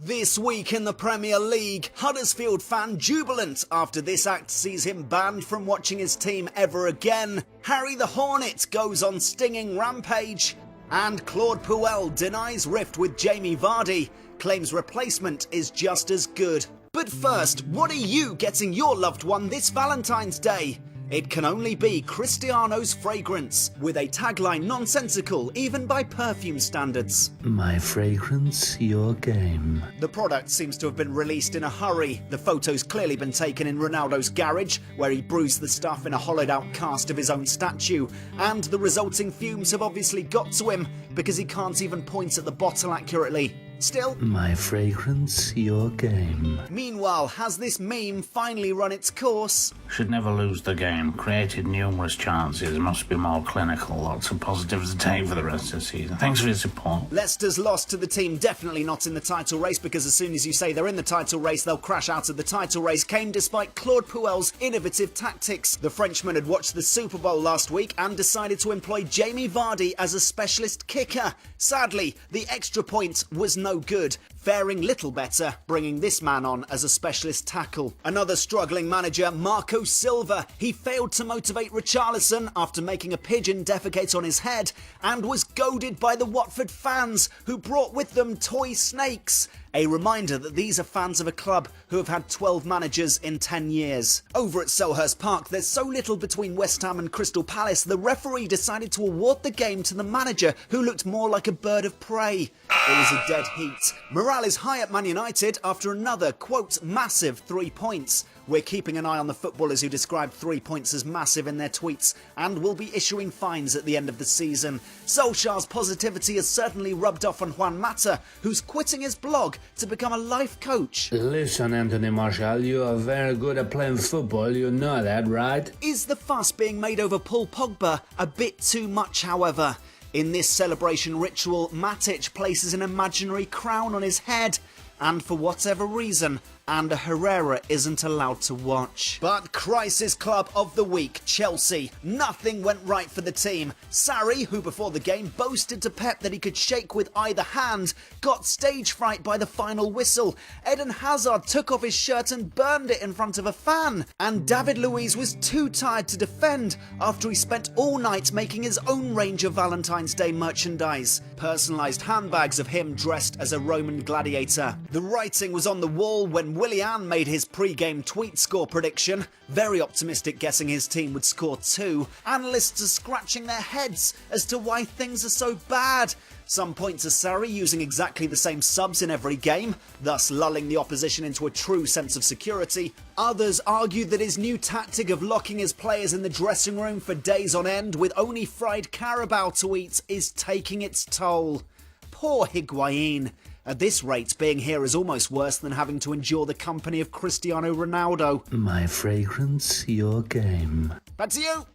This week in the Premier League, Huddersfield fan jubilant after this act sees him banned from watching his team ever again. Harry the Hornet goes on stinging rampage. And Claude Puel denies rift with Jamie Vardy, claims replacement is just as good. But first, what are you getting your loved one this Valentine's Day? It can only be Cristiano's fragrance, with a tagline nonsensical even by perfume standards. My fragrance, your game. The product seems to have been released in a hurry. The photo's clearly been taken in Ronaldo's garage, where he brews the stuff in a hollowed out cast of his own statue. And the resulting fumes have obviously got to him, because he can't even point at the bottle accurately. Still, my fragrance, your game. Meanwhile, has this meme finally run its course? Should never lose the game. Created numerous chances. Must be more clinical. Lots of positives to take for the rest of the season. Thanks for your support. Leicester's loss to the team definitely not in the title race, because as soon as you say they're in the title race, they'll crash out of the title race, came despite Claude Puel's innovative tactics. The Frenchman had watched the Super Bowl last week and decided to employ Jamie Vardy as a specialist kicker. Sadly, the extra point was no good, faring little better bringing this man on as a specialist tackle. Another struggling manager, Marco Silva. He failed to motivate Richarlison after making a pigeon defecate on his head and was goaded by the Watford fans, who brought with them toy snakes. A reminder that these are fans of a club who have had 12 managers in 10 years. Over at Selhurst Park, there's so little between West Ham and Crystal Palace, the referee decided to award the game to the manager, who looked more like a bird of prey. It was a dead heat. Morale is high at Man United after another, quote, massive 3 points. We're keeping an eye on the footballers who described 3 points as massive in their tweets, and will be issuing fines at the end of the season. Solskjaer's positivity has certainly rubbed off on Juan Mata, who's quitting his blog to become a life coach. Listen, Anthony Martial, you are very good at playing football, you know that, right? Is the fuss being made over Paul Pogba a bit too much, however? In this celebration ritual, Matic places an imaginary crown on his head, and for whatever reason, Ander Herrera isn't allowed to watch. But crisis club of the week, Chelsea. Nothing went right for the team. Sarri, who before the game boasted to Pep that he could shake with either hand, got stage fright by the final whistle. Eden Hazard took off his shirt and burned it in front of a fan. And David Luiz was too tired to defend after he spent all night making his own range of Valentine's Day merchandise. Personalised handbags of him dressed as a Roman gladiator. The writing was on the wall when Willian made his pre-game tweet score prediction, very optimistic guessing his team would score 2. Analysts are scratching their heads as to why things are so bad. Some point to Sarri using exactly the same subs in every game, thus lulling the opposition into a true sense of security. Others argued that his new tactic of locking his players in the dressing room for days on end with only fried Carabao to eat is taking its toll. Poor Higuain. At this rate, being here is almost worse than having to endure the company of Cristiano Ronaldo. My fragrance, your game. Back to you!